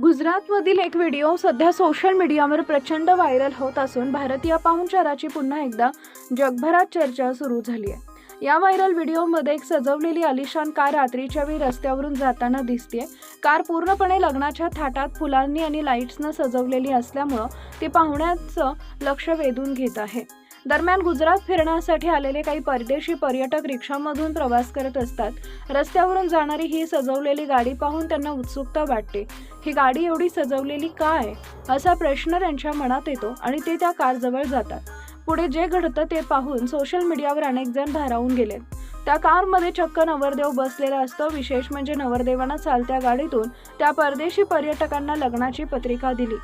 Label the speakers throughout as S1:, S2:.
S1: गुजरातमधील एक व्हिडिओ सध्या सोशल मीडियावर प्रचंड व्हायरल होत असून भारतीय पाहुणचाराची पुन्हा एकदा जगभरात चर्चा सुरू झाली आहे। या व्हायरल व्हिडिओमध्ये एक सजवलेली आलिशान कार रात्रीच्या वेळी रस्त्यावरून जाताना दिसतेय। कार पूर्णपणे लग्नाच्या थाटात फुलांनी आणि लाईट्सनं सजवलेली असल्यामुळे ती पाहुण्यांचं लक्ष वेधून घेत आहे। दरम्यान गुजरात फिरण्यासाठी आलेले काही परदेशी पर्यटक रिक्षामधून प्रवास करत असतात। रस्त्यावरून जाणारी ही सजवलेली गाडी पाहून त्यांना उत्सुकता वाटते। ही गाडी एवढी सजवलेली का आहे असा प्रश्न त्यांच्या मनात येतो आणि ते त्या कारजवळ जातात। पुढे जे घडतं ते पाहून सोशल मीडियावर अनेक जण भारावून गेले। त्या कारमध्ये चक्क नवरदेव बसलेला असतो। विशेष म्हणजे नवरदेवानं चालत्या गाडीतून त्या परदेशी पर्यटकांना लग्नाची पत्रिका दिली।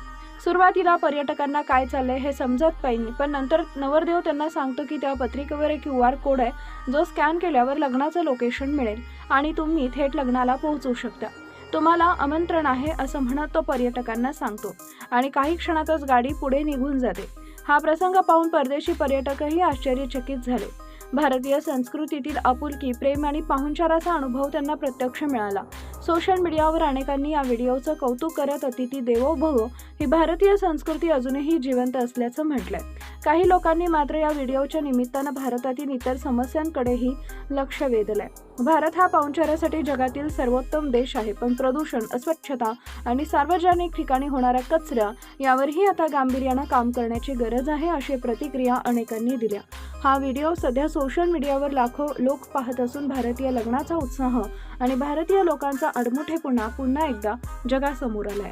S1: सुरुवातीला पर्यटकांना काय चाललंय हे समजत नाही, पण नंतर नवरदेव त्यांना सांगतो की त्या पत्रिकेवर एक QR कोड आहे जो स्कॅन केल्यावर लग्नाचं लोकेशन मिळेल आणि तुम्ही थेट लग्नाला पोहोचू शकता। तुम्हाला आमंत्रण आहे असं म्हणत तो पर्यटकांना सांगतो आणि काही क्षणातच गाडी पुढे निघून जाते। हा प्रसंग पाहून परदेशी पर्यटकही आश्चर्यचकित झाले। भारतीय संस्कृतीतील आपुलकी, प्रेम आणि पाहुणचाराचा अनुभव त्यांना प्रत्यक्ष मिळाला। सोशल मीडियावर अनेकांनी या व्हिडिओचं कौतुक करत अतिथी देवो भव ही भारतीय संस्कृती अजूनही जिवंत असल्याचं म्हटलंय। काही लोकांनी मात्र या व्हिडिओच्या निमित्तानं भारतातील इतर समस्यांकडेही लक्ष वेधलंय। भारत हा पाहुणचारासाठी जगातील सर्वोत्तम देश आहे, पण प्रदूषण, अस्वच्छता आणि सार्वजनिक ठिकाणी होणारा कचरा यावरही आता गांभीर्यानं काम करण्याची गरज आहे, अशी प्रतिक्रिया अनेकांनी दिल्या। हा व्हिडिओ सध्या सोशल मीडियावर लाखो लोक पाहत असून भारतीय लग्नाचा उत्साह आणि भारतीय लोकांचा आडमुठेपणा पुन्हा एकदा जगासमोर आलाय।